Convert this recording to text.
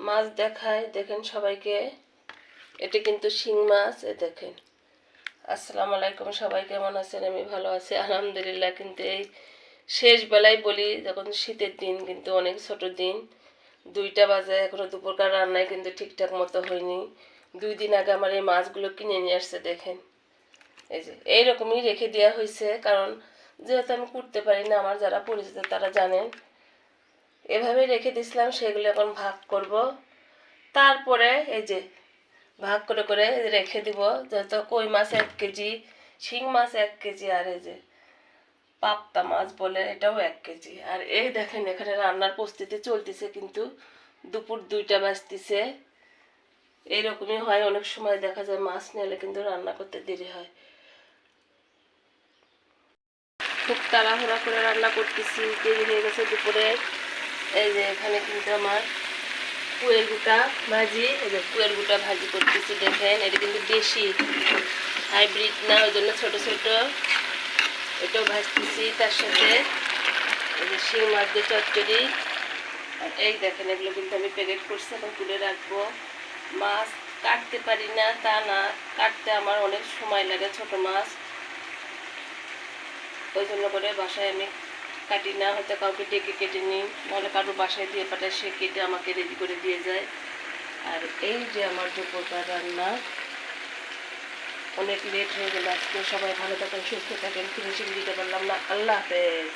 মাছ দেখায় দেখেন সবাইকে। এটি কিন্তু শিং মাছ। দেখেন। আসসালামু আলাইকুম, সবাই কেমন আছেন? আমি ভালো আছি আলহামদুলিল্লাহ। কিন্তু এই শেষ বেলায় বলি, যখন শীতের দিন, কিন্তু অনেক ছোট দিন, 2টা বাজে, এখনো দুপুরকার রান্নায় কিন্তু ঠিকঠাক মতো হয়নি। 2 দিন আগে আমার এই মাছগুলো কিনে নিয়ে আসছে। দেখেন, এই যে এইরকমই রেখে দেওয়া হয়েছে, কারণ যেহেতু আমি করতে পারি না, আমার যারা পরিচিত তারা জানেন, এভাবে রেখে দিয়েছিলাম। সেগুলো এখন ভাগ করব। তারপরে এই যে ভাগ করে করে রেখে দিব। যেহেতু কই মাছ 1 কেজি, শিং মাছ 1 কেজি, আর এই যে পাবদা মাছ বলে এটাও 1 কেজি। আর এই দেখেন এখানে রান্নার প্রস্তুতি চলতেছে, কিন্তু দুপুর 2টা বাজতেছে। এইরকমই হয়, অনেক সময় দেখা যায় মাছ নিলে কিন্তু রান্না করতে দেরি হয়। খুব তাড়াহুড়া করে রান্না করতেছি, দেরি হয়ে গেছে দুপুরে। এই যে এখানে কিন্তু আমার পুয়ের গোটা ভাজি, এই যে পুয়ের গোটা ভাজি করতেছি। দেখেন, এটা কিন্তু দেশি, হাইব্রিড না, ওই জন্য ছোটো ছোটো। এটাও ভাজতেছি। তার সাথে এই যে শিং মাছ দিয়ে চচ্চড়ি। আর এই দেখেন, এগুলো কিন্তু আমি প্যাকেট করছি, এখন তুলে রাখবো। মাছ কাটতে পারি না তা না, কাটতে আমার অনেক সময় লাগে ছোট মাছ, ওই জন্য করে বাসায় আমি কাটি না। হয়তো কাউকে ডেকে কেটে নিই, নাহলে কারো বাসায় দিয়ে পাঠায়, সে কেটে আমাকে রেডি করে দিয়ে যায়। আর এই যে আমার দুপুরকার রান্না। অনেক লেট হয়ে গেল আজকে। সবাই ভালো থাকেন, সুস্থ থাকেন। ফিনিশিং দিতে পারলাম না। আল্লাহ হাফেজ।